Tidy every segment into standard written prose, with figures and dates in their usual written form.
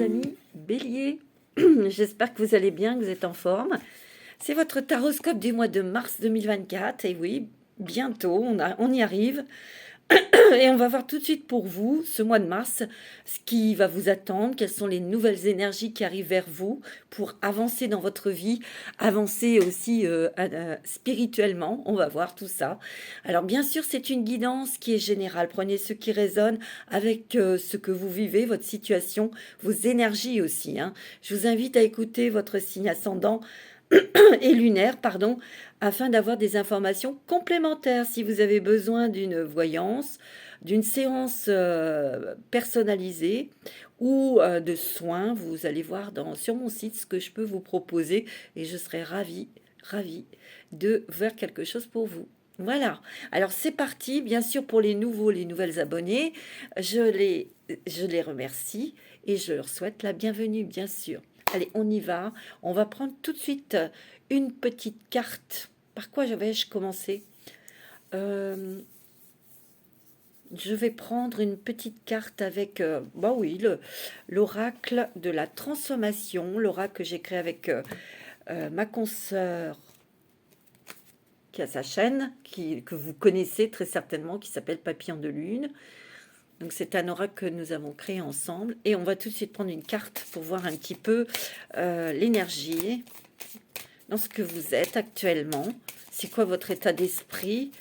amis Bélier. J'espère que vous allez bien, que vous êtes en forme. C'est votre taroscope du mois de mars 2024. Et oui, bientôt, on y arrive. Et on va voir tout de suite pour vous, ce mois de mars, ce qui va vous attendre, quelles sont les nouvelles énergies qui arrivent vers vous pour avancer dans votre vie, avancer aussi spirituellement. On va voir tout ça. Alors bien sûr, c'est une guidance qui est générale. Prenez ce qui résonne avec ce que vous vivez, votre situation, vos énergies aussi, hein. Je vous invite à écouter votre signe ascendant et lunaire, pardon, afin d'avoir des informations complémentaires. Si vous avez besoin d'une voyance, d'une séance personnalisée ou de soins, vous allez voir sur mon site ce que je peux vous proposer et je serai ravie de faire quelque chose pour vous. Voilà, alors c'est parti, bien sûr pour les nouvelles abonnés, je les remercie et je leur souhaite la bienvenue, bien sûr. Allez, on y va. On va prendre tout de suite une petite carte. Par quoi vais-je commencer? Je vais prendre une petite carte avec, bah oui, l'oracle de la transformation, l'oracle que j'ai créé avec ma consoeur qui a sa chaîne, que vous connaissez très certainement, qui s'appelle Papillon de Lune. Donc c'est un oracle que nous avons créé ensemble. Et on va tout de suite prendre une carte pour voir un petit peu l'énergie dans ce que vous êtes actuellement. C'est quoi votre état d'esprit?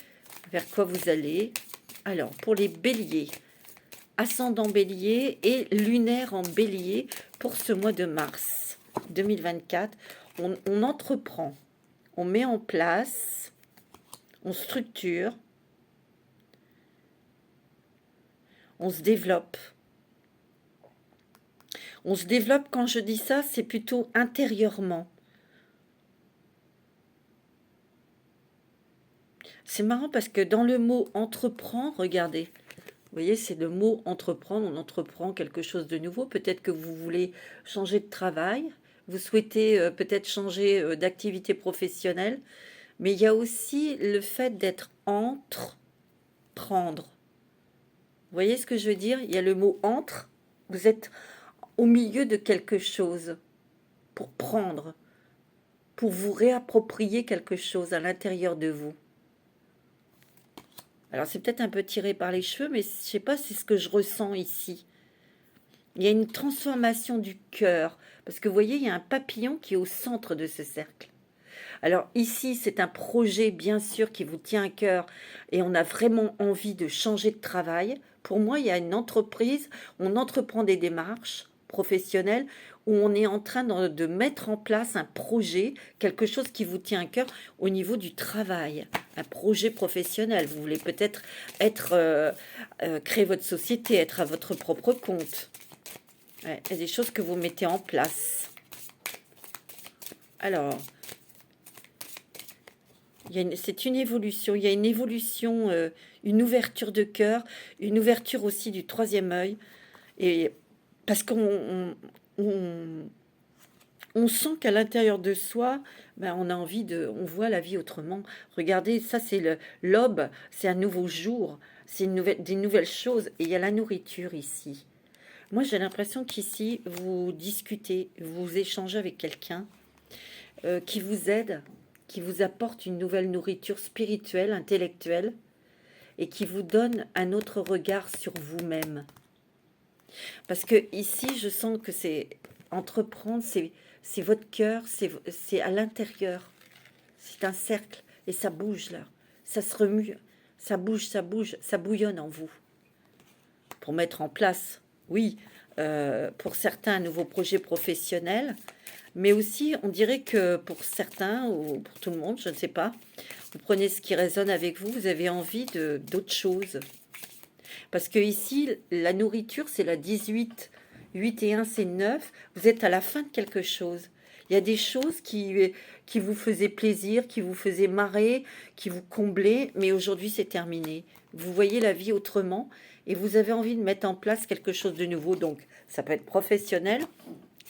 Vers quoi vous allez? Alors, pour les béliers, ascendant bélier et lunaire en bélier pour ce mois de mars 2024, on entreprend, on met en place, on structure, on se développe. On se développe, quand je dis ça, c'est plutôt intérieurement. C'est marrant parce que dans le mot entreprend, regardez, vous voyez, c'est le mot entreprendre, on entreprend quelque chose de nouveau. Peut-être que vous voulez changer de travail, vous souhaitez peut-être changer d'activité professionnelle, mais il y a aussi le fait d'être entreprendre. Vous voyez ce que je veux dire? Il y a le mot entre, vous êtes au milieu de quelque chose pour prendre, pour vous réapproprier quelque chose à l'intérieur de vous. Alors c'est peut-être un peu tiré par les cheveux, mais je ne sais pas, c'est ce que je ressens ici. Il y a une transformation du cœur, parce que vous voyez, il y a un papillon qui est au centre de ce cercle. Alors ici, c'est un projet, bien sûr, qui vous tient à cœur, et on a vraiment envie de changer de travail. Pour moi, il y a une entreprise, on entreprend des démarches professionnelles, où on est en train de mettre en place un projet, quelque chose qui vous tient à cœur au niveau du travail, un projet professionnel. Vous voulez peut-être créer votre société, être à votre propre compte. Ouais, il y a des choses que vous mettez en place. Alors, c'est une évolution. Il y a une évolution, une ouverture de cœur, une ouverture aussi du troisième œil. Et parce qu'on sent qu'à l'intérieur de soi, ben, on a envie on voit la vie autrement. Regardez, ça c'est l'aube, c'est un nouveau jour, c'est des nouvelles choses. Et il y a la nourriture ici. Moi, j'ai l'impression qu'ici, vous discutez, vous échangez avec quelqu'un qui vous aide, qui vous apporte une nouvelle nourriture spirituelle, intellectuelle, et qui vous donne un autre regard sur vous-même. Parce que ici, je sens que c'est entreprendre, c'est votre cœur, c'est à l'intérieur. C'est un cercle, et ça bouge là. Ça se remue, ça bouge, ça bouillonne en vous. Pour mettre en place, oui, pour certains, un nouveau projet professionnel, mais aussi, on dirait que pour certains, ou pour tout le monde, je ne sais pas, vous prenez ce qui résonne avec vous, vous avez envie d'autre chose. Parce que ici, la nourriture, c'est la 18. 8 et 1, c'est 9. Vous êtes à la fin de quelque chose. Il y a des choses qui vous faisaient plaisir, qui vous faisaient marrer, qui vous comblaient, mais aujourd'hui, c'est terminé. Vous voyez la vie autrement et vous avez envie de mettre en place quelque chose de nouveau. Donc, ça peut être professionnel,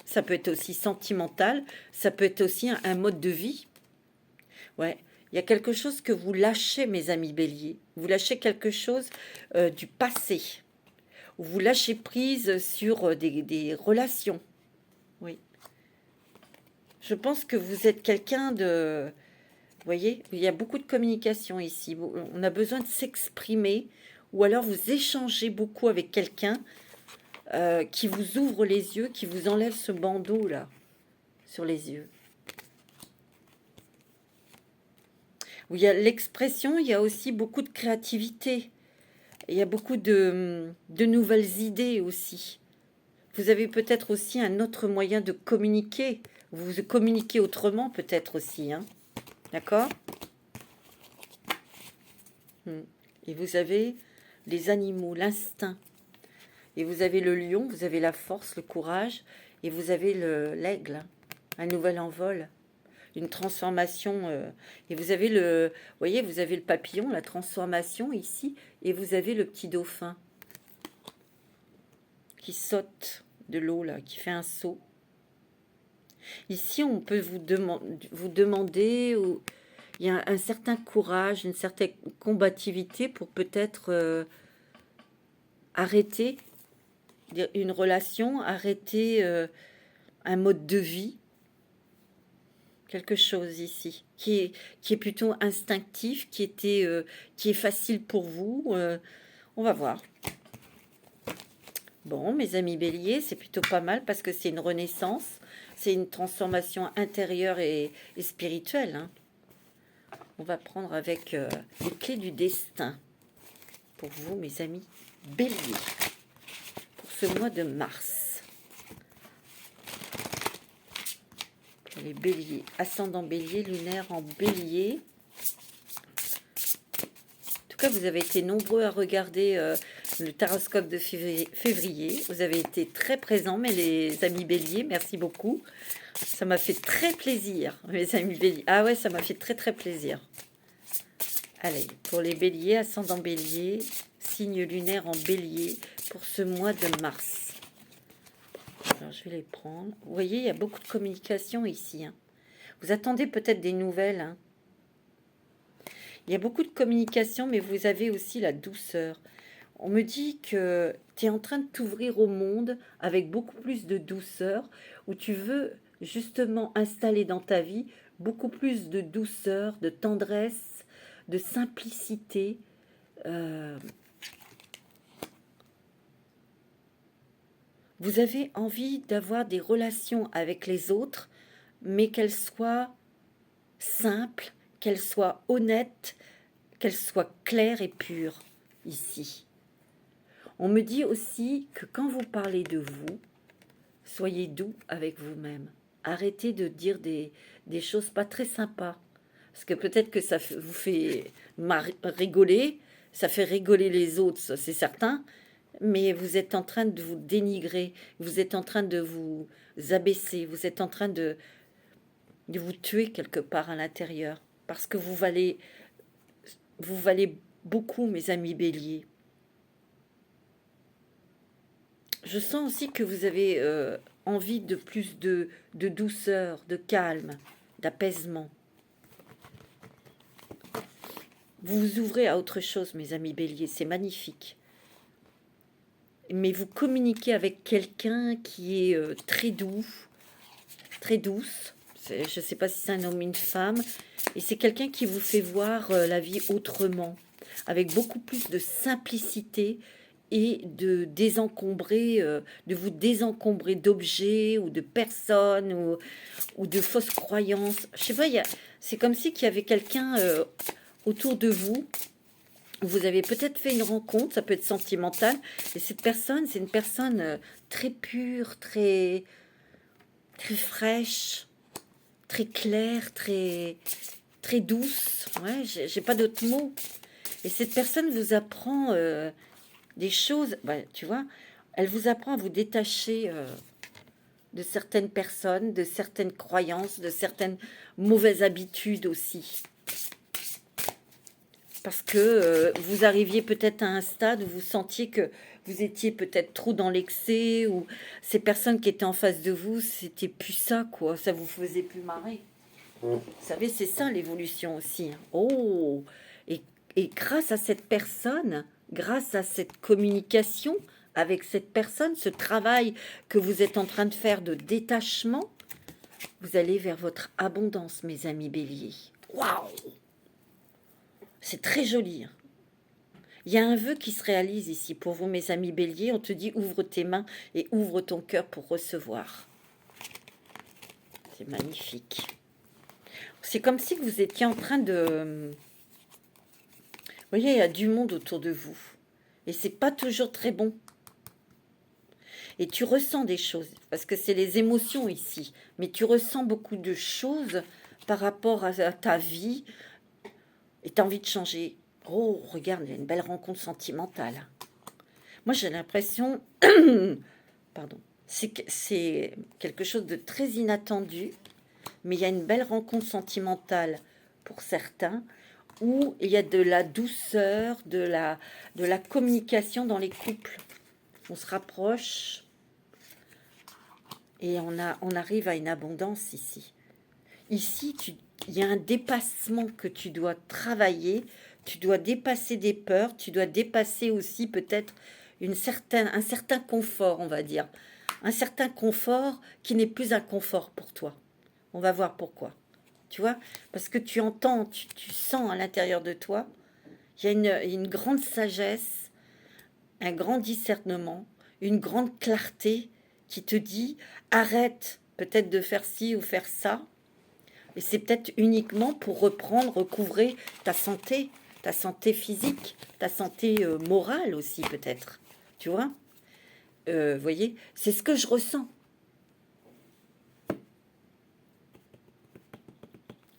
ça peut être aussi sentimental, ça peut être aussi un mode de vie. Ouais, il y a quelque chose que vous lâchez, mes amis béliers. Vous lâchez quelque chose du passé. vous lâchez prise sur des relations. Oui. Je pense que vous êtes quelqu'un de... Vous voyez, il y a beaucoup de communication ici. On a besoin de s'exprimer ou alors vous échangez beaucoup avec quelqu'un qui vous ouvre les yeux, qui vous enlève ce bandeau là sur les yeux. Où il y a l'expression, il y a aussi beaucoup de créativité. Il y a beaucoup de nouvelles idées aussi. Vous avez peut-être aussi un autre moyen de communiquer. Vous communiquez autrement peut-être aussi. Hein. D'accord ? Et vous avez les animaux, l'instinct. Et vous avez le lion, vous avez la force, le courage. Et vous avez l'aigle, un nouvel envol. Une transformation, et vous avez vous voyez, vous avez le papillon, la transformation ici, et vous avez le petit dauphin qui saute de l'eau là, qui fait un saut. Ici, on peut vous demander, il y a un certain courage, une certaine combativité pour peut-être arrêter une relation, arrêter un mode de vie. Quelque chose ici qui est plutôt instinctif, qui est facile pour vous. On va voir. Bon, mes amis béliers, c'est plutôt pas mal parce que c'est une renaissance, c'est une transformation intérieure et spirituelle. Hein. On va prendre avec les clés du destin pour vous, mes amis béliers, pour ce mois de mars. Les béliers, ascendant bélier, lunaire en bélier. En tout cas, vous avez été nombreux à regarder le taroscope de février. Vous avez été très présents, mais les amis béliers, merci beaucoup. Ça m'a fait très plaisir, mes amis béliers. Ah ouais, ça m'a fait très très plaisir. Allez, pour les béliers, ascendant bélier, signe lunaire en bélier, pour ce mois de mars. Alors, je vais les prendre. Vous voyez, il y a beaucoup de communication ici. Hein. Vous attendez peut-être des nouvelles. Hein. Il y a beaucoup de communication, mais vous avez aussi la douceur. On me dit que tu es en train de t'ouvrir au monde avec beaucoup plus de douceur, où tu veux justement installer dans ta vie beaucoup plus de douceur, de tendresse, de simplicité. Vous avez envie d'avoir des relations avec les autres, mais qu'elles soient simples, qu'elles soient honnêtes, qu'elles soient claires et pures ici. On me dit aussi que quand vous parlez de vous, soyez doux avec vous-même. Arrêtez de dire des choses pas très sympas. Parce que peut-être que ça vous fait rigoler, ça fait rigoler les autres, c'est certain, mais vous êtes en train de vous dénigrer, vous êtes en train de vous abaisser, vous êtes en train de vous tuer quelque part à l'intérieur, parce que vous valez beaucoup, mes amis béliers. Je sens aussi que vous avez envie de plus de douceur, de calme, d'apaisement. Vous vous ouvrez à autre chose, mes amis béliers, c'est magnifique. Mais vous communiquez avec quelqu'un qui est très doux, très douce. Je ne sais pas si c'est un homme ou une femme. Et c'est quelqu'un qui vous fait voir la vie autrement, avec beaucoup plus de simplicité et de vous désencombrer d'objets ou de personnes ou de fausses croyances. Je sais pas, c'est comme si qu'il y avait quelqu'un autour de vous. Vous avez peut-être fait une rencontre, ça peut être sentimental, et cette personne, c'est une personne très pure, très fraîche, très claire, très douce. Ouais, j'ai pas d'autres mots. Et cette personne vous apprend des choses, tu vois, elle vous apprend à vous détacher de certaines personnes, de certaines croyances, de certaines mauvaises habitudes aussi. Parce que vous arriviez peut-être à un stade où vous sentiez que vous étiez peut-être trop dans l'excès, ou ces personnes qui étaient en face de vous, c'était plus ça, quoi. Ça vous faisait plus marrer. Vous savez, c'est ça l'évolution aussi. Oh, et grâce à cette personne, grâce à cette communication avec cette personne, ce travail que vous êtes en train de faire de détachement, vous allez vers votre abondance, mes amis béliers. Waouh! C'est très joli. Hein. Il y a un vœu qui se réalise ici pour vous, mes amis béliers. On te dit, ouvre tes mains et ouvre ton cœur pour recevoir. C'est magnifique. C'est comme si vous étiez en train de... Vous voyez, il y a du monde autour de vous. Et c'est pas toujours très bon. Et tu ressens des choses, parce que c'est les émotions ici. Mais tu ressens beaucoup de choses par rapport à ta vie. Et tu as envie de changer. Oh, regarde, il y a une belle rencontre sentimentale. Moi, j'ai l'impression... Pardon. C'est quelque chose de très inattendu. Mais il y a une belle rencontre sentimentale pour certains. Où il y a de la douceur, de la communication dans les couples. On se rapproche et on arrive à une abondance ici. Ici, il y a un dépassement que tu dois travailler, tu dois dépasser des peurs, tu dois dépasser aussi peut-être un certain confort, on va dire. Un certain confort qui n'est plus un confort pour toi. On va voir pourquoi. Tu vois, parce que tu entends, tu sens à l'intérieur de toi, il y a une grande sagesse, un grand discernement, une grande clarté qui te dit, arrête peut-être de faire ci ou faire ça. Et c'est peut-être uniquement pour reprendre, recouvrer ta santé physique, ta santé morale aussi peut-être. Tu vois, voyez, c'est ce que je ressens.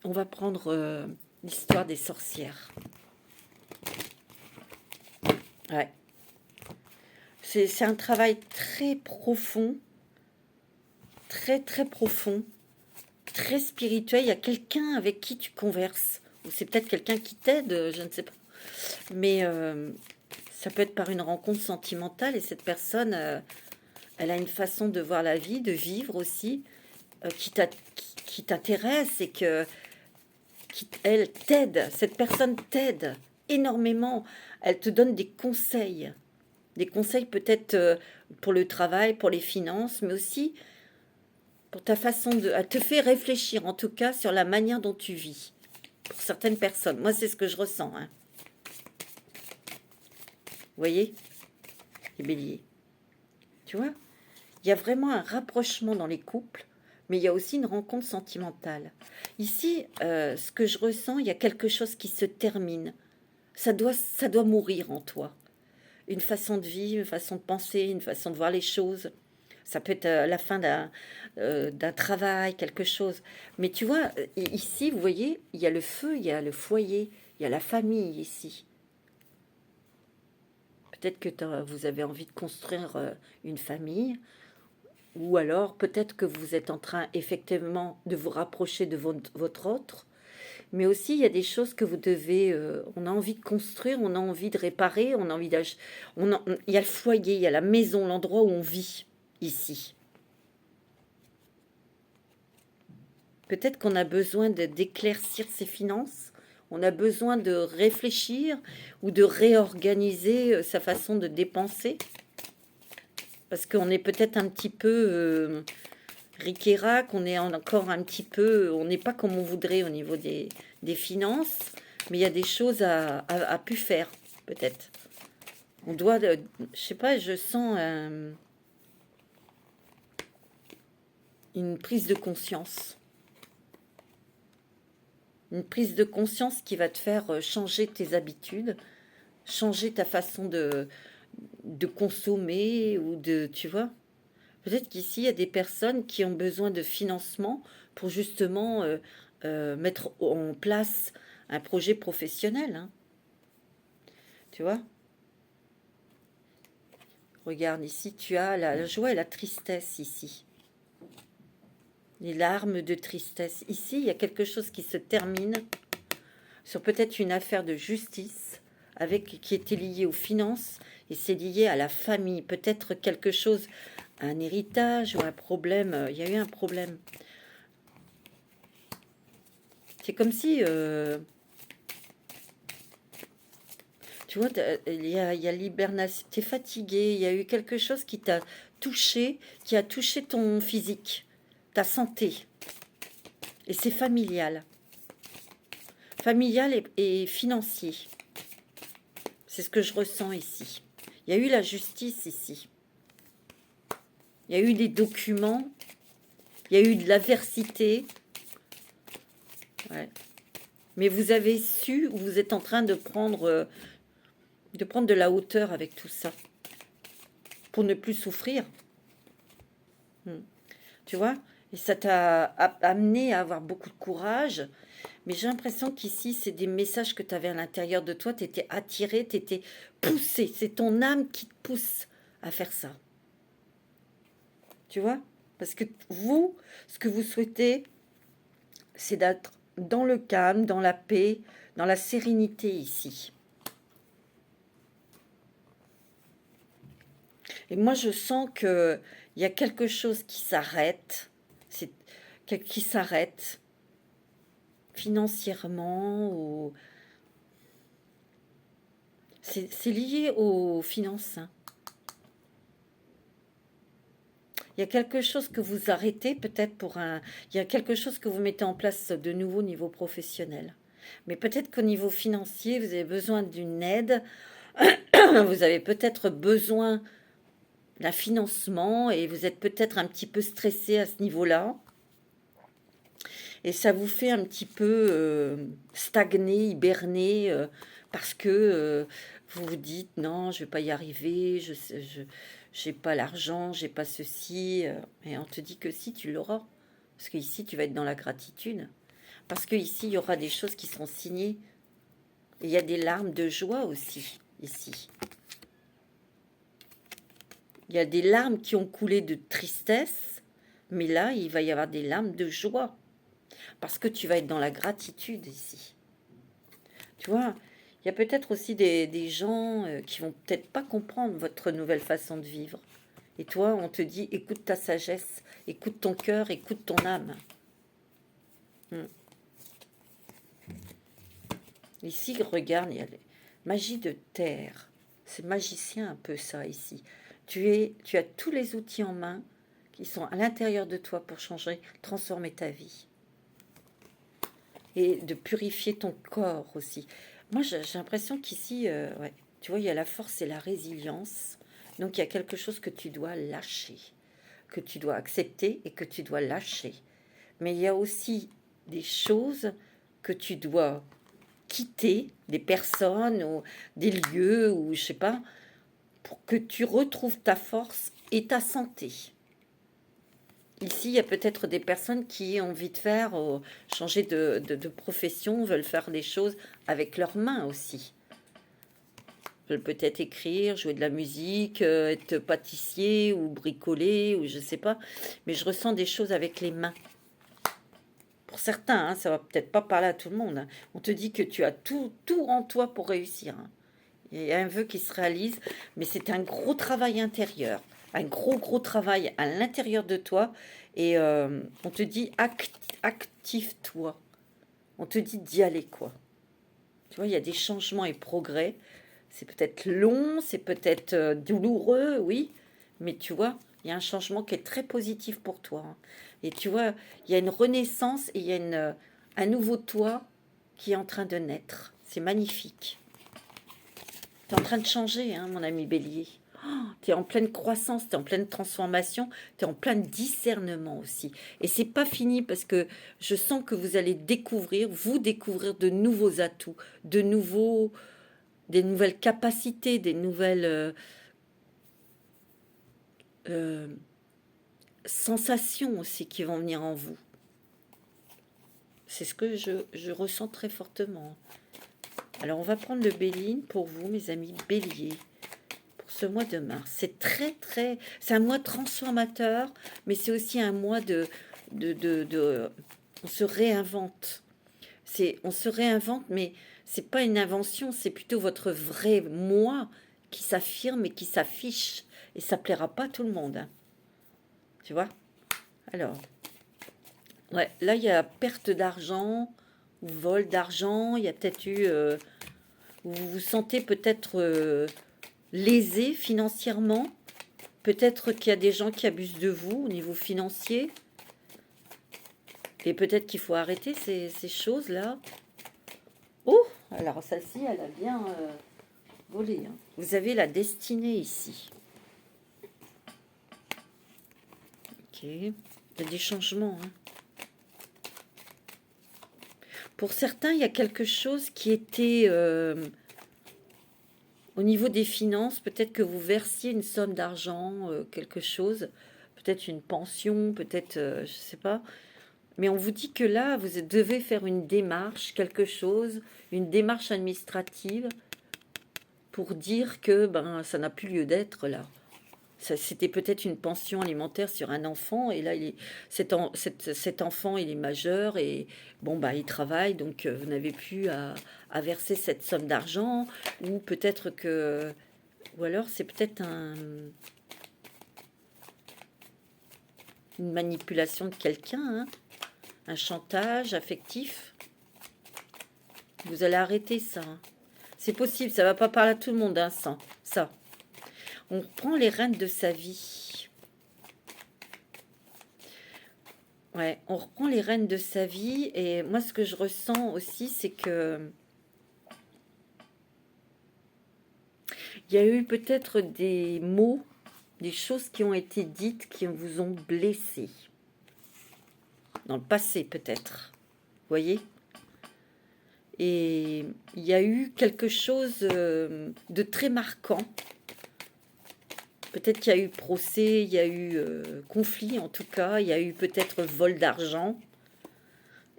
On va prendre l'histoire des sorcières. Ouais. C'est un travail très profond, très très profond, très spirituel. Il y a quelqu'un avec qui tu converses, ou c'est peut-être quelqu'un qui t'aide, je ne sais pas. Mais ça peut être par une rencontre sentimentale, et cette personne, elle a une façon de voir la vie, de vivre aussi, qui t'intéresse et elle t'aide. Cette personne t'aide énormément. Elle te donne des conseils. Des conseils peut-être pour le travail, pour les finances, mais aussi pour ta façon de... Elle te fait réfléchir, en tout cas, sur la manière dont tu vis. Pour certaines personnes. Moi, c'est ce que je ressens. Hein. Vous voyez, les béliers. Tu vois, il y a vraiment un rapprochement dans les couples, mais il y a aussi une rencontre sentimentale. Ici, ce que je ressens, il y a quelque chose qui se termine. Ça doit mourir en toi. Une façon de vivre, une façon de penser, une façon de voir les choses. Ça peut être la fin d'un travail, quelque chose. Mais tu vois, ici, vous voyez, il y a le feu, il y a le foyer, il y a la famille ici. Peut-être que vous avez envie de construire une famille, ou alors peut-être que vous êtes en train effectivement de vous rapprocher de votre autre. Mais aussi, il y a des choses que vous devez... on a envie de construire, on a envie de réparer, on a envie d'ach... il y a le foyer, il y a la maison, l'endroit où on vit, ici. Peut-être qu'on a besoin d'éclaircir ses finances, on a besoin de réfléchir ou de réorganiser sa façon de dépenser. Parce qu'on est peut-être un petit peu... ric-et-rac, on est encore un petit peu... On n'est pas comme on voudrait au niveau des finances, mais il y a des choses à pu faire, peut-être. On doit... je sais pas, je sens une prise de conscience. Une prise de conscience qui va te faire changer tes habitudes, changer ta façon de consommer ou de... Tu vois ? Peut-être qu'ici, il y a des personnes qui ont besoin de financement pour justement mettre en place un projet professionnel. Hein. Tu vois? Regarde, ici, tu as la joie et la tristesse ici. Les larmes de tristesse. Ici, il y a quelque chose qui se termine sur peut-être une affaire de justice qui était liée aux finances et c'est lié à la famille. Peut-être quelque chose, un héritage ou un problème. Il y a eu un problème. C'est comme si Tu vois, il y a l'hibernation, tu es fatigué, il y a eu quelque chose qui t'a touché, qui a touché ton physique, ta santé. Et c'est familial. Familial et financier. C'est ce que je ressens ici. Il y a eu la justice ici. Il y a eu des documents. Il y a eu de l'adversité. Ouais. Mais vous avez su, ou vous êtes en train de prendre de la hauteur avec tout ça. Pour ne plus souffrir. Tu vois? Et ça t'a amené à avoir beaucoup de courage. Mais j'ai l'impression qu'ici, c'est des messages que tu avais à l'intérieur de toi. Tu étais attiré, tu étais poussé. C'est ton âme qui te pousse à faire ça. Tu vois? Parce que vous, ce que vous souhaitez, c'est d'être dans le calme, dans la paix, dans la sérénité ici. Et moi, je sens qu'il y a quelque chose qui s'arrête. C'est qui s'arrête financièrement ou c'est lié aux finances, hein. Il y a quelque chose que vous arrêtez peut-être pour un... Il y a quelque chose que vous mettez en place de nouveau au niveau professionnel. Mais peut-être qu'au niveau financier, vous avez besoin d'une aide. Vous avez peut-être besoin d'un financement et vous êtes peut-être un petit peu stressé à ce niveau-là. Et ça vous fait un petit peu stagner, hiberner, parce que vous vous dites non, je vais pas y arriver, je j'ai pas l'argent, j'ai pas ceci. Et on te dit que si, tu l'auras. Parce qu'ici, tu vas être dans la gratitude. Parce qu'ici, il y aura des choses qui seront signées. Et il y a des larmes de joie aussi, ici. Il y a des larmes qui ont coulé de tristesse, mais là, il va y avoir des larmes de joie. Parce que tu vas être dans la gratitude ici. Tu vois, il y a peut-être aussi des gens qui vont peut-être pas comprendre votre nouvelle façon de vivre. Et toi, on te dit, écoute ta sagesse, écoute ton cœur, écoute ton âme. Ici, regarde, il y a la magie de terre. C'est magicien un peu ça ici. Tu as tous les outils en main qui sont à l'intérieur de toi pour changer, transformer ta vie. Et de purifier ton corps aussi. Moi, j'ai l'impression qu'ici, ouais, tu vois, il y a la force et la résilience. Donc, il y a quelque chose que tu dois lâcher, que tu dois accepter et que tu dois lâcher. Mais il y a aussi des choses que tu dois quitter, des personnes ou des lieux ou je sais pas, pour que tu retrouves ta force et ta santé. Ici, il y a peut-être des personnes qui ont envie de faire, changer de profession, veulent faire des choses avec leurs mains aussi. Veulent peut-être écrire, jouer de la musique, être pâtissier ou bricoler ou je sais pas. Mais je ressens des choses avec les mains. Pour certains, hein, ça va peut-être pas parler à tout le monde, hein. On te dit que tu as tout en toi pour réussir, hein. Il y a un vœu qui se réalise, mais c'est un gros travail intérieur, un gros travail à l'intérieur de toi. Et on te dit active-toi. On te dit d'y aller, quoi. Tu vois, il y a des changements et progrès. C'est peut-être long, c'est peut-être douloureux, oui, mais tu vois, il y a un changement qui est très positif pour toi, hein. Et tu vois, il y a une renaissance et il y a un nouveau toi qui est en train de naître. C'est magnifique. Tu es en train de changer, hein, mon ami Bélier. Tu es en pleine croissance, tu es en pleine transformation, tu es en plein discernement aussi. Et c'est pas fini parce que je sens que vous allez vous découvrir de nouveaux atouts, des nouvelles capacités, des nouvelles euh, sensations aussi qui vont venir en vous. C'est ce que je ressens très fortement. Alors, on va prendre le Béline pour vous, mes amis béliers, pour ce mois de mars. C'est c'est un mois transformateur, mais c'est aussi un mois on se réinvente. On se réinvente, mais c'est pas une invention, c'est plutôt votre vrai moi qui s'affirme et qui s'affiche. Et ça plaira pas à tout le monde, hein. Tu vois? Alors, ouais, là, il y a perte d'argent ou vol d'argent. Il y a peut-être eu... Vous vous sentez peut-être lésé financièrement. Peut-être qu'il y a des gens qui abusent de vous au niveau financier. Et peut-être qu'il faut arrêter ces choses-là. Oh, alors celle-ci, elle a bien volé. Hein. Vous avez la destinée ici. Ok. Il y a des changements. Hein. Pour certains, il y a quelque chose qui était... au niveau des finances, peut-être que vous versiez une somme d'argent, quelque chose. Peut-être une pension, peut-être, je ne sais pas. Mais on vous dit que là, vous devez faire une démarche, quelque chose, une démarche administrative pour dire que ben, ça n'a plus lieu d'être là. C'était peut-être une pension alimentaire sur un enfant et là, cet enfant, il est majeur et bon, bah, il travaille, donc vous n'avez plus à verser cette somme d'argent ou peut-être que... Ou alors c'est peut-être une manipulation de quelqu'un, hein, un chantage affectif. Vous allez arrêter ça. Hein. C'est possible, ça va pas parler à tout le monde, hein, ça. On reprend les rênes de sa vie. Ouais, on reprend les rênes de sa vie. Et moi, ce que je ressens aussi, c'est que il y a eu peut-être des mots, des choses qui ont été dites qui vous ont blessé. Dans le passé, peut-être. Vous voyez ? Et il y a eu quelque chose de très marquant. Peut-être qu'il y a eu procès, il y a eu conflit en tout cas, il y a eu peut-être vol d'argent.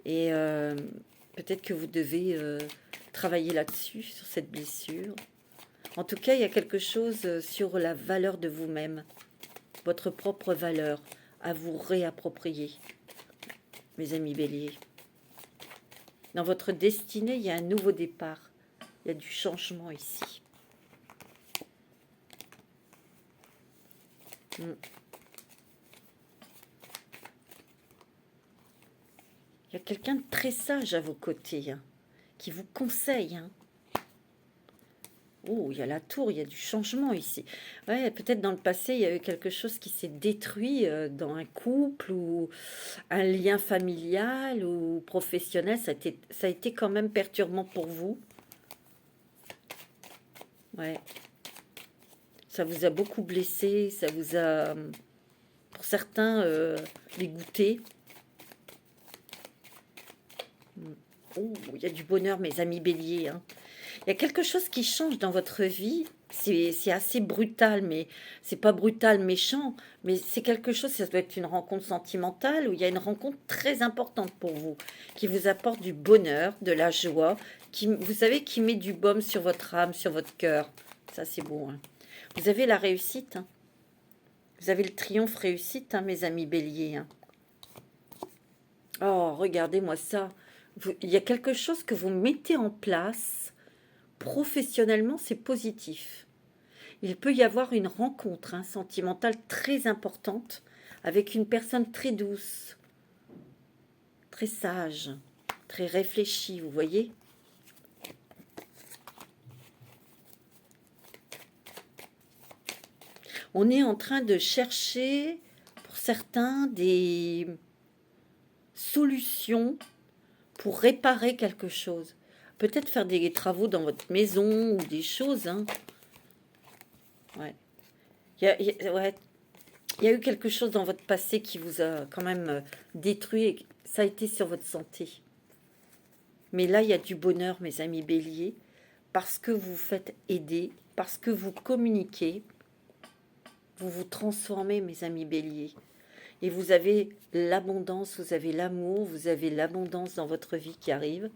Et peut-être que vous devez travailler là-dessus, sur cette blessure. En tout cas, il y a quelque chose sur la valeur de vous-même, votre propre valeur, à vous réapproprier, mes amis béliers. Dans votre destinée, il y a un nouveau départ. Il y a du changement ici. Il y a quelqu'un de très sage à vos côtés, hein, qui vous conseille. Hein. Oh, il y a la tour, il y a du changement ici. Ouais, peut-être dans le passé, il y a eu quelque chose qui s'est détruit dans un couple ou un lien familial ou professionnel. Ça a été quand même perturbant pour vous. Ouais. Ça vous a beaucoup blessé, ça vous a, pour certains, dégoûté. Oh, il y a du bonheur, mes amis béliers. Hein. Il y a quelque chose qui change dans votre vie. C'est assez brutal, mais c'est pas brutal, méchant. Mais c'est quelque chose, ça doit être une rencontre sentimentale où il y a une rencontre très importante pour vous, qui vous apporte du bonheur, de la joie, qui, vous savez, qui met du baume sur votre âme, sur votre cœur. Ça, c'est beau. Hein. Vous avez la réussite. Hein. Vous avez le triomphe réussite, hein, mes amis béliers. Hein. Oh, regardez-moi ça. Il y a quelque chose que vous mettez en place. Professionnellement, c'est positif. Il peut y avoir une rencontre sentimentale très importante avec une personne très douce, très sage, très réfléchie, vous voyez ? On est en train de chercher, pour certains, des solutions pour réparer quelque chose. Peut-être faire des travaux dans votre maison ou des choses. Hein. Ouais. Ouais. Il y a eu quelque chose dans votre passé qui vous a quand même détruit. Et ça a été sur votre santé. Mais là, il y a du bonheur, mes amis béliers, parce que vous vous faites aider, parce que vous communiquez. Vous vous transformez, mes amis béliers. Et vous avez l'abondance, vous avez l'amour, vous avez l'abondance dans votre vie qui arrive.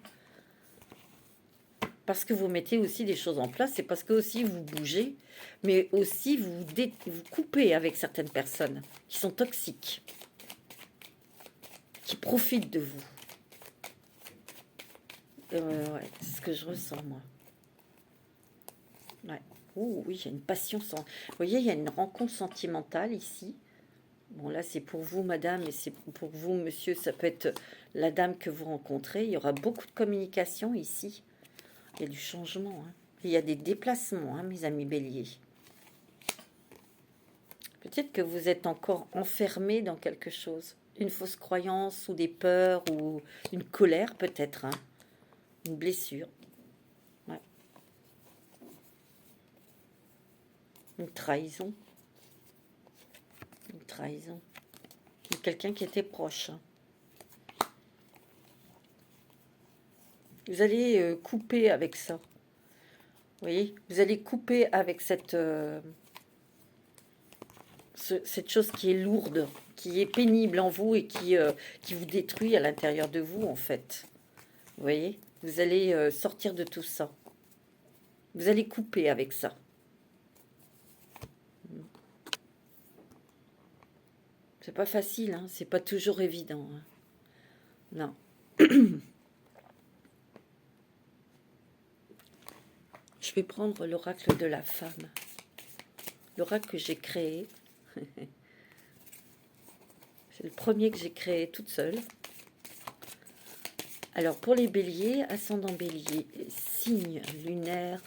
Parce que vous mettez aussi des choses en place, c'est parce que aussi vous bougez, mais aussi vous coupez avec certaines personnes qui sont toxiques, qui profitent de vous. Ouais, c'est ce que je ressens, moi. Ouais. Oh oui, il y a une passion sans... Vous voyez, il y a une rencontre sentimentale ici. Bon, là, c'est pour vous, madame, et c'est pour vous, monsieur. Ça peut être la dame que vous rencontrez. Il y aura beaucoup de communication ici. Il y a du changement. Hein. Il y a des déplacements, hein, mes amis béliers. Peut-être que vous êtes encore enfermé dans quelque chose. Une fausse croyance ou des peurs ou une colère peut-être. Hein, une blessure. Ouais. Une trahison. Une trahison. Quelqu'un qui était proche. Hein. Vous allez couper avec ça. Vous voyez, vous allez couper avec cette chose qui est lourde, qui est pénible en vous et qui vous détruit à l'intérieur de vous, en fait. Vous voyez, vous allez sortir de tout ça. Vous allez couper avec ça. C'est pas facile, hein, c'est pas toujours évident. Hein. Non. Je vais prendre l'oracle de la femme. L'oracle que j'ai créé. C'est le premier que j'ai créé toute seule. Alors, pour les béliers, ascendant bélier, signe lunaire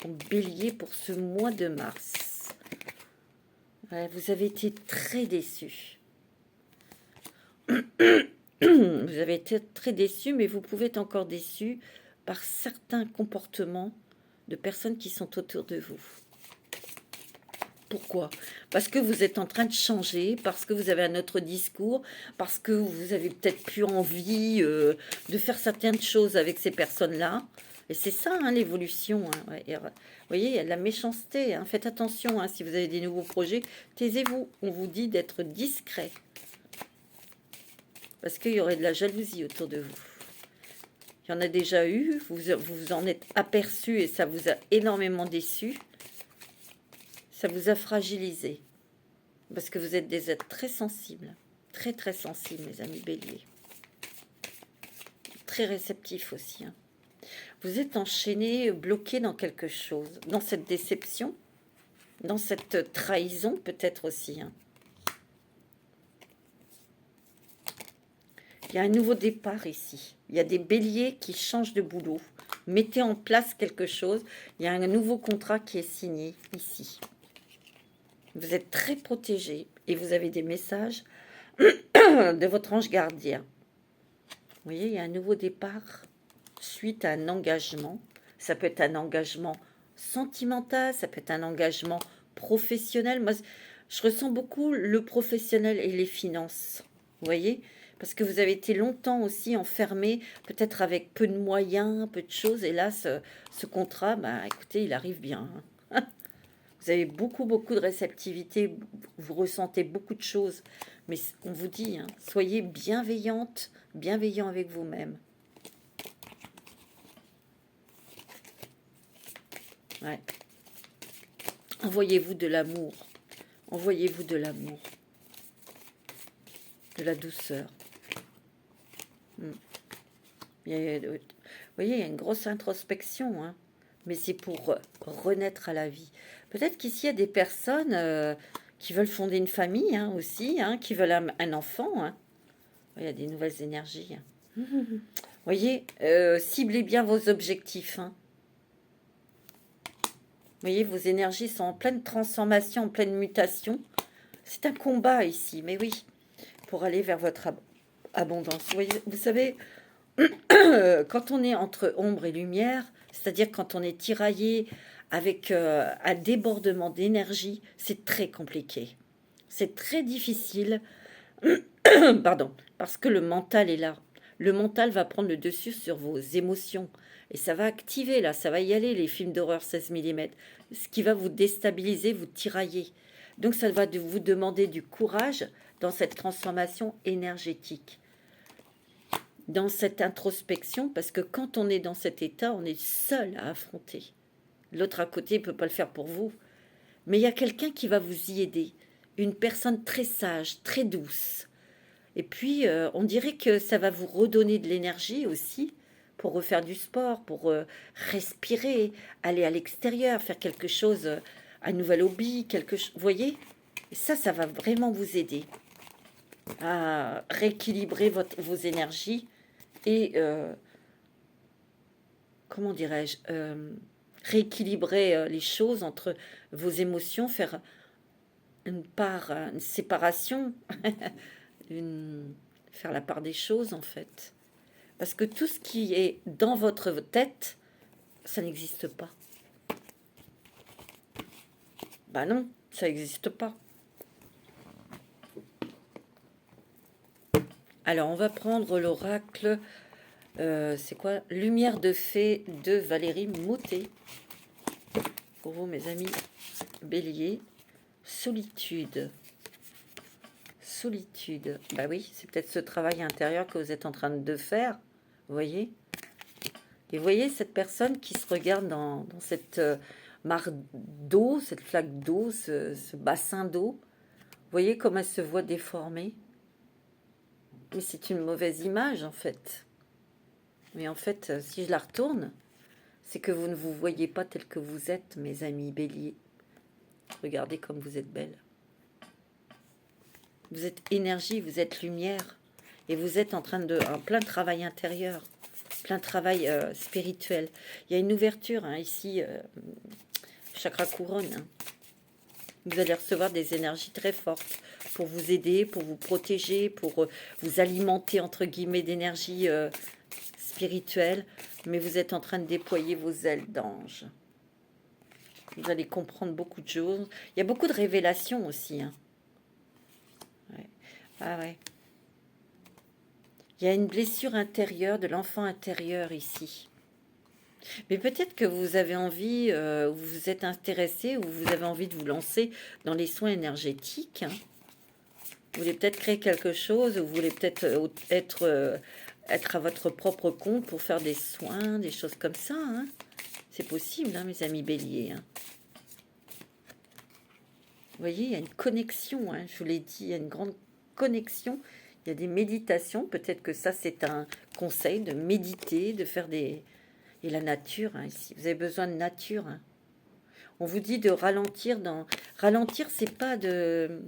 en bélier pour ce mois de mars. Ouais, vous avez été très déçus. Vous avez été très déçus, mais vous pouvez être encore déçus par certains comportements de personnes qui sont autour de vous. Pourquoi? Parce que vous êtes en train de changer, parce que vous avez un autre discours, parce que vous avez peut-être plus envie de faire certaines choses avec ces personnes-là. Et c'est ça, hein, l'évolution. Hein. Ouais, vous voyez, il y a de la méchanceté. Hein. Faites attention, hein, si vous avez des nouveaux projets, taisez-vous. On vous dit d'être discret. Parce qu'il y aurait de la jalousie autour de vous. Il y en a déjà eu, vous vous en êtes aperçu et ça vous a énormément déçu. Ça vous a fragilisé. Parce que vous êtes des êtres très sensibles. Très, très sensibles, mes amis béliers. Très réceptifs aussi. Hein. Vous êtes enchaînés, bloqués dans quelque chose. Dans cette déception. Dans cette trahison, peut-être aussi. Hein. Il y a un nouveau départ ici. Il y a des béliers qui changent de boulot. Mettez en place quelque chose. Il y a un nouveau contrat qui est signé ici. Vous êtes très protégés et vous avez des messages de votre ange gardien. Vous voyez, il y a un nouveau départ suite à un engagement. Ça peut être un engagement sentimental, ça peut être un engagement professionnel. Moi, je ressens beaucoup le professionnel et les finances. Vous voyez ? Parce que vous avez été longtemps aussi enfermé, peut-être avec peu de moyens, peu de choses. Et là, ce contrat, bah, écoutez, il arrive bien. Hein. Vous avez beaucoup de réceptivité, vous ressentez beaucoup de choses. Mais on vous dit, hein, soyez bienveillante, bienveillant avec vous-même. Ouais. Envoyez-vous de l'amour. Envoyez-vous de l'amour. De la douceur. Vous voyez, il y a une grosse introspection, hein, mais c'est pour renaître à la vie. Peut-être qu'ici, il y a des personnes qui veulent fonder une famille hein, aussi, hein, qui veulent un enfant. Hein. Il y a des nouvelles énergies. Hein. Vous voyez, ciblez bien vos objectifs. Hein. Vous voyez, vos énergies sont en pleine transformation, en pleine mutation. C'est un combat ici, mais oui, pour aller vers votre abondance. Vous savez, quand on est entre ombre et lumière, c'est-à-dire quand on est tiraillé avec un débordement d'énergie, c'est très compliqué. C'est très difficile, pardon, parce que le mental est là. Le mental va prendre le dessus sur vos émotions. Et ça va activer, là, ça va y aller, les films d'horreur 16 mm. Ce qui va vous déstabiliser, vous tirailler. Donc ça va vous demander du courage dans cette transformation énergétique. Dans cette introspection, parce que quand on est dans cet état, on est seul à affronter. L'autre à côté ne peut pas le faire pour vous. Mais il y a quelqu'un qui va vous y aider. Une personne très sage, très douce. Et puis, on dirait que ça va vous redonner de l'énergie aussi pour refaire du sport, pour respirer, aller à l'extérieur, faire quelque chose, un nouvel hobby, quelque chose. Vous voyez ? Et ça va vraiment vous aider à rééquilibrer vos énergies et, comment dirais-je, rééquilibrer les choses entre vos émotions, faire une séparation, faire la part des choses en fait. Parce que tout ce qui est dans votre tête, ça n'existe pas. Bah non, ça n'existe pas. Alors, on va prendre l'oracle, c'est quoi? Lumière de fée de Valérie Moutet. Pour vous, mes amis béliers. Solitude. Solitude. Bah oui, c'est peut-être ce travail intérieur que vous êtes en train de faire. Vous voyez? Et vous voyez cette personne qui se regarde dans cette mare d'eau, cette flaque d'eau, ce bassin d'eau. Vous voyez comme elle se voit déformée? Mais c'est une mauvaise image, en fait. Mais en fait, si je la retourne, c'est que vous ne vous voyez pas tel que vous êtes, mes amis béliers. Regardez comme vous êtes belle. Vous êtes énergie, vous êtes lumière. Et vous êtes en plein travail intérieur, plein travail spirituel. Il y a une ouverture ici, chakra couronne. Hein. Vous allez recevoir des énergies très fortes pour vous aider, pour vous protéger, pour vous alimenter, entre guillemets, d'énergie spirituelle. Mais vous êtes en train de déployer vos ailes d'ange. Vous allez comprendre beaucoup de choses. Il y a beaucoup de révélations aussi. Hein. Ouais. Ah ouais. Il y a une blessure intérieure de l'enfant intérieur ici. Mais peut-être que vous avez envie, vous vous êtes intéressé, ou vous avez envie de vous lancer dans les soins énergétiques. Hein. Vous voulez peut-être créer quelque chose, ou vous voulez peut-être être à votre propre compte pour faire des soins, des choses comme ça. Hein. C'est possible, hein, mes amis béliers. Hein. Vous voyez, il y a une connexion, hein, je vous l'ai dit, il y a une grande connexion. Il y a des méditations, peut-être que ça c'est un conseil de méditer, de faire des... Et la nature, hein, ici, vous avez besoin de nature. Hein. On vous dit de ralentir. Ralentir, c'est pas de...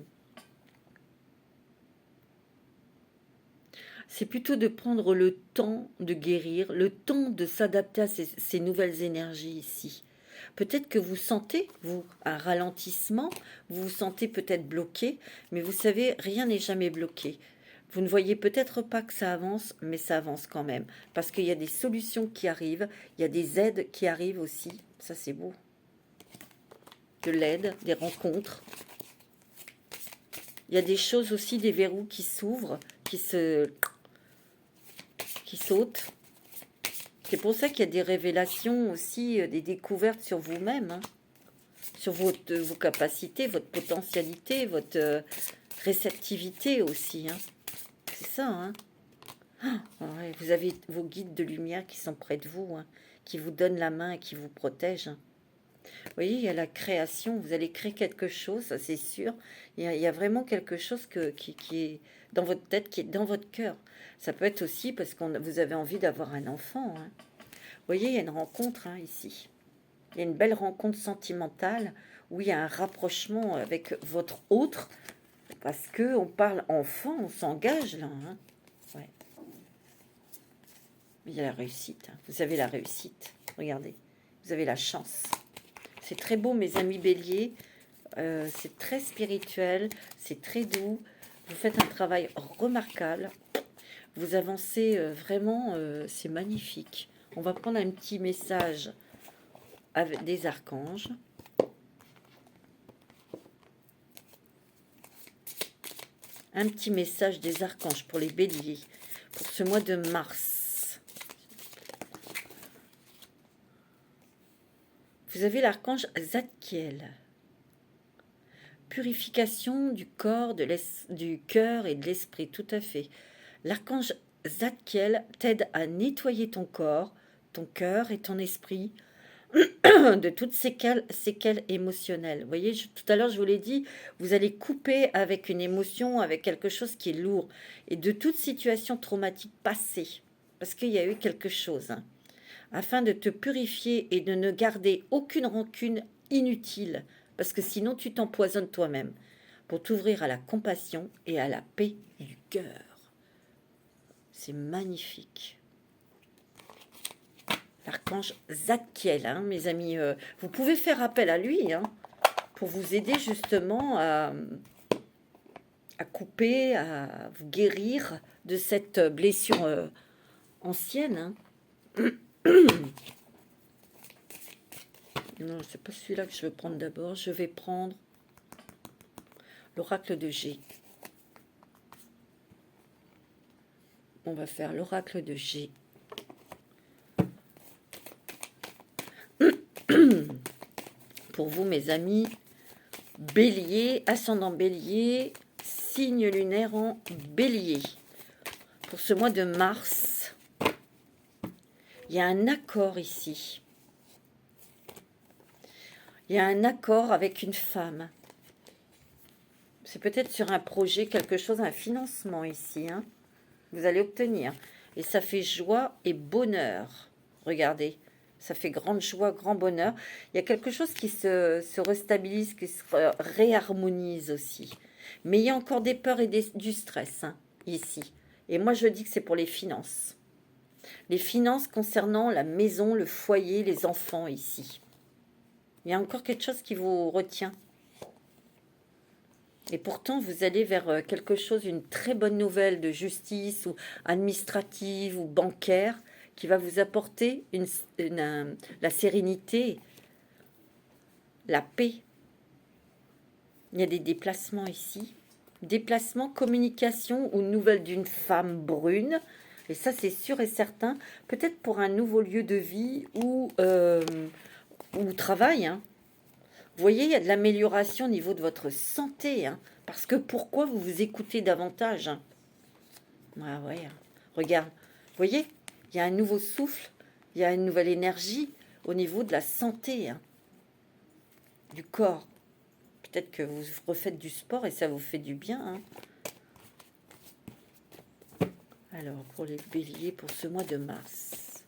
C'est plutôt de prendre le temps de guérir, le temps de s'adapter à ces nouvelles énergies ici. Peut-être que vous sentez, vous, un ralentissement, vous vous sentez peut-être bloqué, mais vous savez, rien n'est jamais bloqué. Vous ne voyez peut-être pas que ça avance, mais ça avance quand même. Parce qu'il y a des solutions qui arrivent, il y a des aides qui arrivent aussi. Ça, c'est beau. De l'aide, des rencontres. Il y a des choses aussi, des verrous qui s'ouvrent, qui sautent. C'est pour ça qu'il y a des révélations aussi, des découvertes sur vous-même, hein, sur vos capacités, votre potentialité, votre réceptivité aussi. Hein. C'est ça, hein. Oh, ouais, vous avez vos guides de lumière qui sont près de vous, hein, qui vous donnent la main et qui vous protègent. Hein. Vous voyez, il y a la création, vous allez créer quelque chose, ça c'est sûr. Il y a vraiment quelque chose qui est dans votre tête, qui est dans votre cœur. Ça peut être aussi parce que vous avez envie d'avoir un enfant. Hein. Vous voyez, il y a une rencontre hein, ici. Il y a une belle rencontre sentimentale où il y a un rapprochement avec votre autre. Parce qu'on parle enfant, on s'engage là. Hein. Ouais. Il y a la réussite. Hein. Vous avez la réussite. Regardez. Vous avez la chance. C'est très beau, mes amis béliers. C'est très spirituel. C'est très doux. Vous faites un travail remarquable. Vous avancez vraiment. C'est magnifique. On va prendre un petit message avec des archanges. Un petit message des archanges pour les béliers, pour ce mois de mars. Vous avez l'archange Zadkiel. Purification du corps, du cœur et de l'esprit, tout à fait. L'archange Zadkiel t'aide à nettoyer ton corps, ton cœur et ton esprit de toutes séquelles émotionnelles. Vous voyez, tout à l'heure, je vous l'ai dit, vous allez couper avec une émotion, avec quelque chose qui est lourd, et de toute situation traumatique passée, parce qu'il y a eu quelque chose, hein, afin de te purifier et de ne garder aucune rancune inutile, parce que sinon tu t'empoisonnes toi-même, pour t'ouvrir à la compassion et à la paix du cœur. C'est magnifique. l'archange Zadkiel, hein, mes amis. Vous pouvez faire appel à lui, hein, pour vous aider justement à couper, à vous guérir de cette blessure ancienne. Hein. Non, c'est pas celui-là que je veux prendre d'abord. Je vais prendre l'oracle de G. On va faire l'oracle de G. Pour vous, mes amis, Bélier, ascendant Bélier, signe lunaire en Bélier. Pour ce mois de mars, il y a un accord ici. Il y a un accord avec une femme. C'est peut-être sur un projet, quelque chose, un financement ici. Hein. Vous allez obtenir. Et ça fait joie et bonheur. Regardez. Ça fait grande joie, grand bonheur. Il y a quelque chose qui se restabilise, qui se réharmonise aussi. Mais il y a encore des peurs et du stress hein, ici. Et moi, je dis que c'est pour les finances. Les finances concernant la maison, le foyer, les enfants ici. Il y a encore quelque chose qui vous retient. Et pourtant, vous allez vers quelque chose, une très bonne nouvelle de justice ou administrative ou bancaire qui va vous apporter la sérénité, la paix. Il y a des déplacements ici. Déplacements, communication ou nouvelle d'une femme brune. Et ça, c'est sûr et certain. Peut-être pour un nouveau lieu de vie ou travail. Hein. Vous voyez, il y a de l'amélioration au niveau de votre santé. Hein, parce que pourquoi vous vous écoutez davantage hein. Ah ouais, regarde. Vous voyez, il y a un nouveau souffle, il y a une nouvelle énergie au niveau de la santé, hein, du corps. Peut-être que vous refaites du sport et ça vous fait du bien. Hein. Alors, pour les béliers, pour ce mois de mars.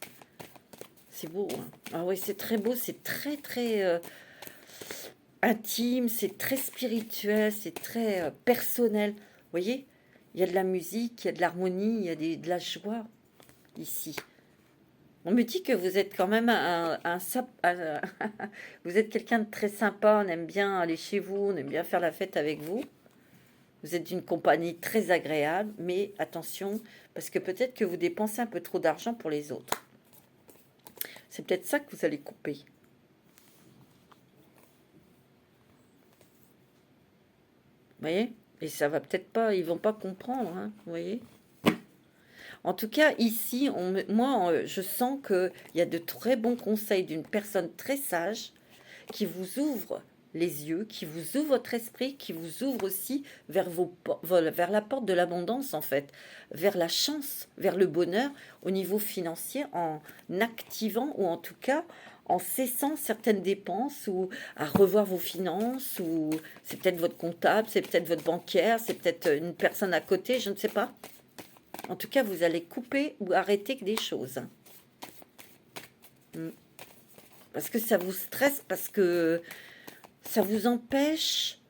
C'est beau. Hein. Ah oui, c'est très beau, c'est très, très intime, c'est très spirituel, c'est très personnel. Vous voyez, il y a de la musique, il y a de l'harmonie, il y a de la joie ici. On me dit que vous êtes quand même vous êtes quelqu'un de très sympa, on aime bien aller chez vous, on aime bien faire la fête avec vous. Vous êtes d'une compagnie très agréable, mais attention, parce que peut-être que vous dépensez un peu trop d'argent pour les autres. C'est peut-être ça que vous allez couper. Vous voyez? Et ça va peut-être pas, ils vont pas comprendre, hein, vous voyez? En tout cas, ici, moi, je sens qu'il y a de très bons conseils d'une personne très sage qui vous ouvre les yeux, qui vous ouvre votre esprit, qui vous ouvre aussi vers la porte de l'abondance, en fait, vers la chance, vers le bonheur au niveau financier, en activant, ou en tout cas, en cessant certaines dépenses, ou à revoir vos finances, ou c'est peut-être votre comptable, c'est peut-être votre banquière, c'est peut-être une personne à côté, je ne sais pas. En tout cas, vous allez couper ou arrêter des choses. Parce que ça vous stresse, parce que ça vous empêche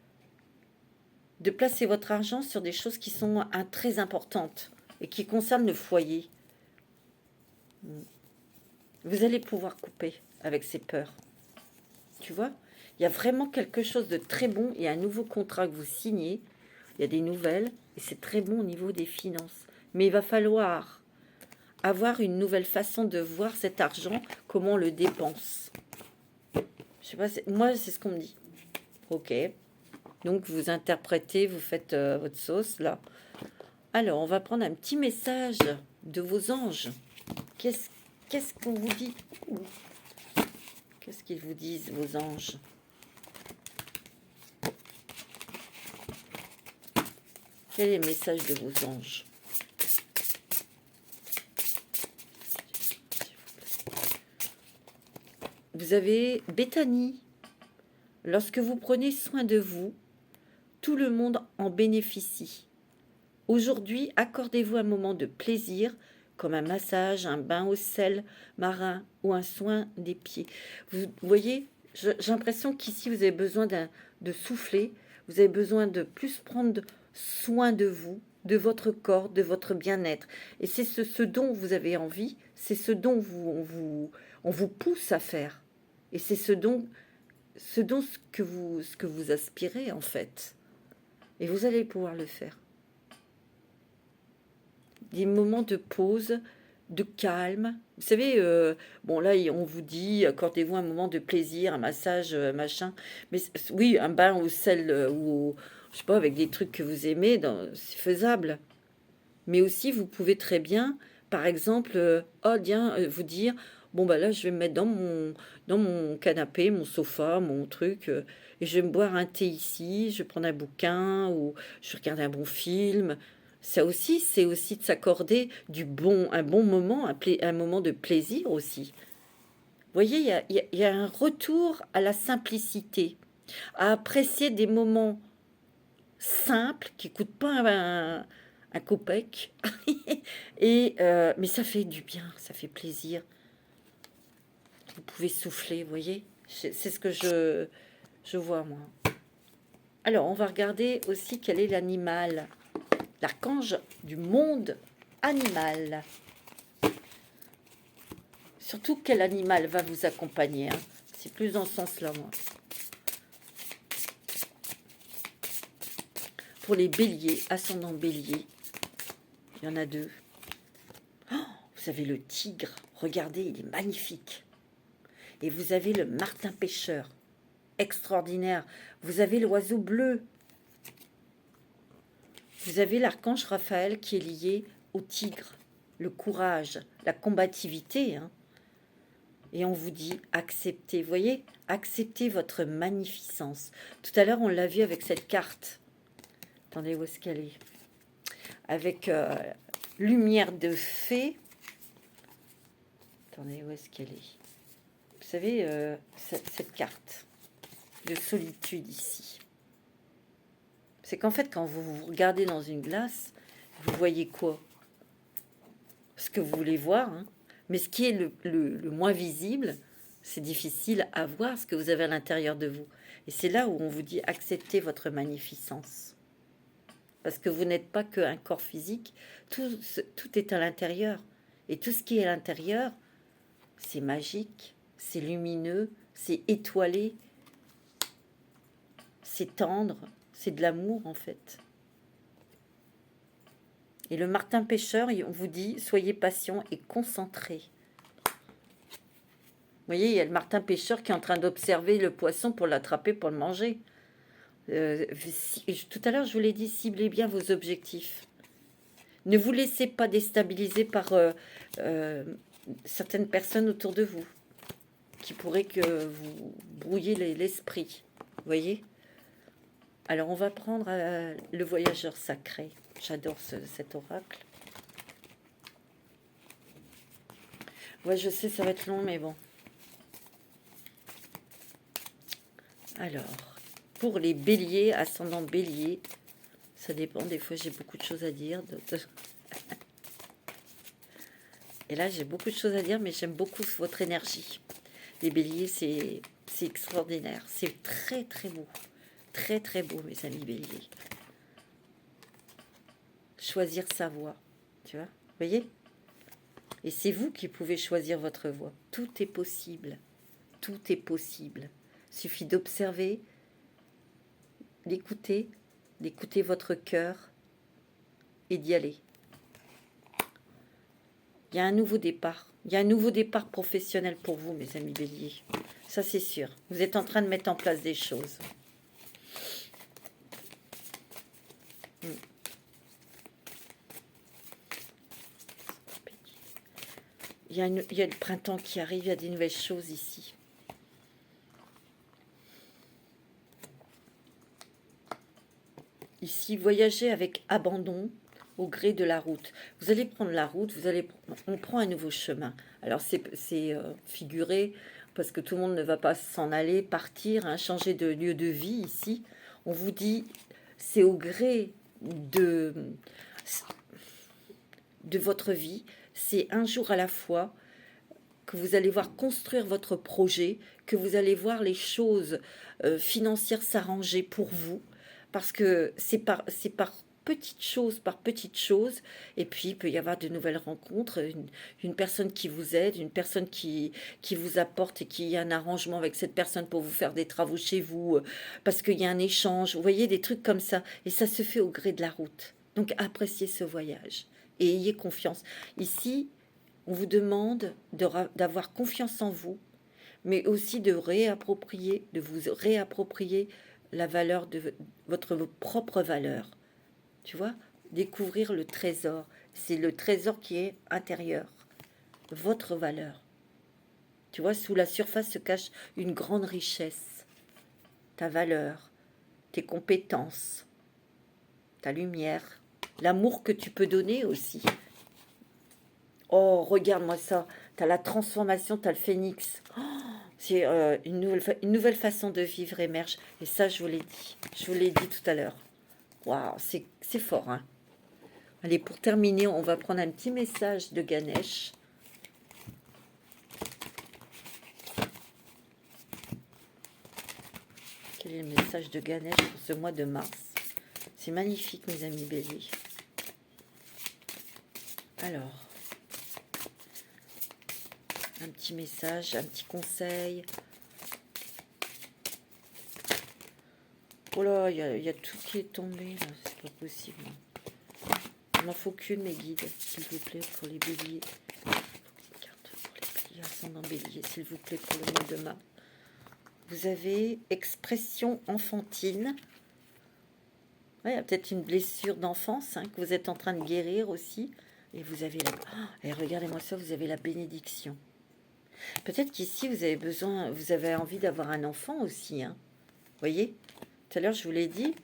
de placer votre argent sur des choses qui sont très importantes et qui concernent le foyer. Vous allez pouvoir couper avec ces peurs. Tu vois, il y a vraiment quelque chose de très bon. Il y a un nouveau contrat que vous signez. Il y a des nouvelles et c'est très bon au niveau des finances. Mais il va falloir avoir une nouvelle façon de voir cet argent, comment on le dépense. Je sais pas, moi c'est ce qu'on me dit. Ok. Donc vous interprétez, vous faites votre sauce là. Alors on va prendre un petit message de vos anges. Qu'est-ce qu'on vous dit? Qu'est-ce qu'ils vous disent, vos anges? Quel est le message de vos anges? Vous avez Béthanie. Lorsque vous prenez soin de vous, tout le monde en bénéficie. Aujourd'hui, accordez-vous un moment de plaisir, comme un massage, un bain au sel marin ou un soin des pieds. Vous voyez, j'ai l'impression qu'ici, vous avez besoin de souffler, vous avez besoin de plus prendre soin de vous, de votre corps, de votre bien-être. Et c'est ce dont vous avez envie, c'est ce dont on vous pousse à faire. Et c'est ce que vous aspirez en fait. Et vous allez pouvoir le faire. Des moments de pause, de calme. Vous savez, bon là, on vous dit, accordez-vous un moment de plaisir, un massage, machin. Mais oui, un bain au sel ou, je sais pas, avec des trucs que vous aimez, c'est faisable. Mais aussi, vous pouvez très bien, par exemple, oh, tiens, vous dire, bon, bah là, je vais me mettre dans mon canapé, mon sofa, mon truc, et je vais me boire un thé ici, je vais prendre un bouquin, ou je vais regarder un bon film. Ça aussi, c'est aussi de s'accorder un bon moment, un moment de plaisir aussi. Vous voyez, il y a un retour à la simplicité, à apprécier des moments simples qui coûtent pas un copec. Mais ça fait du bien, ça fait plaisir. Vous pouvez souffler, vous voyez. C'est ce que je vois, moi. Alors, on va regarder aussi quel est l'animal. L'archange du monde animal. Surtout, quel animal va vous accompagner, hein. C'est plus dans ce sens-là, moi. Pour les béliers, ascendant bélier, il y en a deux. Oh, vous avez le tigre, regardez, il est magnifique. Et vous avez le martin pêcheur, extraordinaire. Vous avez l'oiseau bleu. Vous avez l'archange Raphaël qui est lié au tigre, le courage, la combativité. Hein. Et on vous dit, acceptez, vous voyez, acceptez votre magnificence. Tout à l'heure, on l'a vu avec cette carte. Attendez, où est-ce qu'elle est? Avec lumière de fée. Attendez, où est-ce qu'elle est? Vous savez, cette carte de solitude ici. C'est qu'en fait, quand vous vous regardez dans une glace, vous voyez quoi? Ce que vous voulez voir. Hein. Mais ce qui est le moins visible, c'est difficile à voir ce que vous avez à l'intérieur de vous. Et c'est là où on vous dit acceptez votre magnificence. Parce que vous n'êtes pas qu'un corps physique, tout est à l'intérieur. Et tout ce qui est à l'intérieur, c'est magique, c'est lumineux, c'est étoilé, c'est tendre, c'est de l'amour en fait. Et le martin pêcheur, on vous dit, soyez patient et concentré. Vous voyez, il y a le martin pêcheur qui est en train d'observer le poisson pour l'attraper, pour le manger. Tout à l'heure, je vous l'ai dit, ciblez bien vos objectifs. Ne vous laissez pas déstabiliser par certaines personnes autour de vous qui pourraient que vous brouiller l'esprit. Vous voyez? Alors, on va prendre le voyageur sacré. J'adore cet oracle. Ouais, je sais, ça va être long, mais bon. Alors, pour les béliers, ascendant bélier, ça dépend. Des fois, j'ai beaucoup de choses à dire. Et là, j'ai beaucoup de choses à dire, mais j'aime beaucoup votre énergie. Les béliers, c'est extraordinaire. C'est très, très beau. Très, très beau, mes amis béliers. Choisir sa voie, tu vois, vous voyez? Et c'est vous qui pouvez choisir votre voie. Tout est possible. Tout est possible. Il suffit d'observer, d'écouter votre cœur et d'y aller. Il y a un nouveau départ. Il y a un nouveau départ professionnel pour vous, mes amis béliers. Ça, c'est sûr. Vous êtes en train de mettre en place des choses. Il y a le printemps qui arrive, il y a des nouvelles choses ici. Ici, voyager avec abandon au gré de la route. Vous allez prendre la route, on prend un nouveau chemin. Alors, c'est figuré, parce que tout le monde ne va pas s'en aller, partir, hein, changer de lieu de vie ici. On vous dit, c'est au gré de votre vie, c'est un jour à la fois que vous allez voir construire votre projet, que vous allez voir les choses financières s'arranger pour vous, parce que c'est par par petite chose, et puis il peut y avoir de nouvelles rencontres, une personne qui vous aide, une personne qui vous apporte et qui a un arrangement avec cette personne pour vous faire des travaux chez vous, parce qu'il y a un échange, vous voyez, des trucs comme ça, et ça se fait au gré de la route. Donc appréciez ce voyage, et ayez confiance. Ici, on vous demande d'avoir confiance en vous, mais aussi de vous réapproprier la valeur de votre propre valeur. Tu vois, découvrir le trésor. C'est le trésor qui est intérieur, votre valeur. Tu vois, sous la surface se cache une grande richesse. Ta valeur, tes compétences, ta lumière, l'amour que tu peux donner aussi. Oh, regarde-moi ça. Tu as la transformation, tu as le phénix. Oh, c'est une nouvelle façon de vivre émerge. Et ça, je vous l'ai dit. Je vous l'ai dit tout à l'heure. Waouh, c'est fort, hein. Allez, pour terminer, on va prendre un petit message de Ganesh. Quel est le message de Ganesh pour ce mois de mars? C'est magnifique, mes amis béliers. Alors, un petit message, un petit conseil. Oh là, il y a tout qui est tombé, là, c'est pas possible. Il m'en faut qu'une, mes guides, s'il vous plaît, pour les béliers. Carte pour les béliers, ascendant bélier, s'il vous plaît, pour le mois de mars. Vous avez expression enfantine. Ouais, il y a peut-être une blessure d'enfance, hein, que vous êtes en train de guérir aussi. Et vous avez la... Oh, et regardez-moi ça, vous avez la bénédiction. Peut-être qu'ici, vous avez envie d'avoir un enfant aussi, hein. Vous voyez? Tout à l'heure, je vous l'ai dit,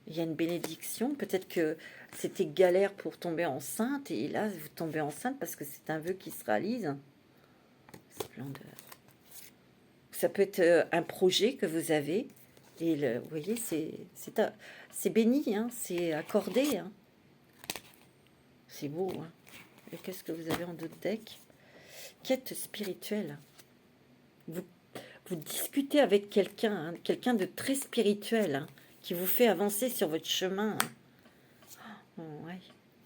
il y a une bénédiction. Peut-être que c'était galère pour tomber enceinte. Et là, vous tombez enceinte parce que c'est un vœu qui se réalise. Splendeur. Ça peut être un projet que vous avez. Et vous voyez, c'est béni, hein, c'est accordé. Hein. C'est beau. Hein. Et qu'est-ce que vous avez en d'autres deck? Quête spirituelle. Vous discutez avec quelqu'un, hein, quelqu'un de très spirituel, hein, qui vous fait avancer sur votre chemin. Oh, ouais.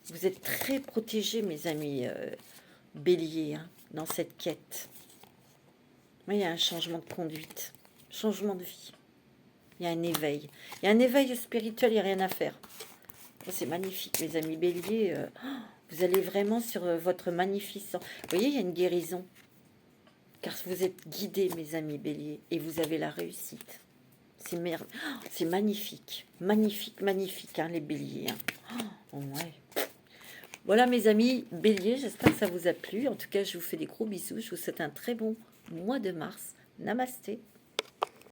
Vous êtes très protégés, mes amis béliers, hein, dans cette quête. Oui, il y a un changement de conduite, changement de vie. Il y a un éveil. Il y a un éveil spirituel, il n'y a rien à faire. Oh, c'est magnifique, mes amis béliers. Vous allez vraiment sur votre magnificent. Vous voyez, il y a une guérison. Car vous êtes guidés, mes amis béliers, et vous avez la réussite. C'est magnifique. Magnifique, magnifique, hein, les béliers. Hein. Oh, ouais. Voilà, mes amis béliers, j'espère que ça vous a plu. En tout cas, je vous fais des gros bisous. Je vous souhaite un très bon mois de mars. Namasté.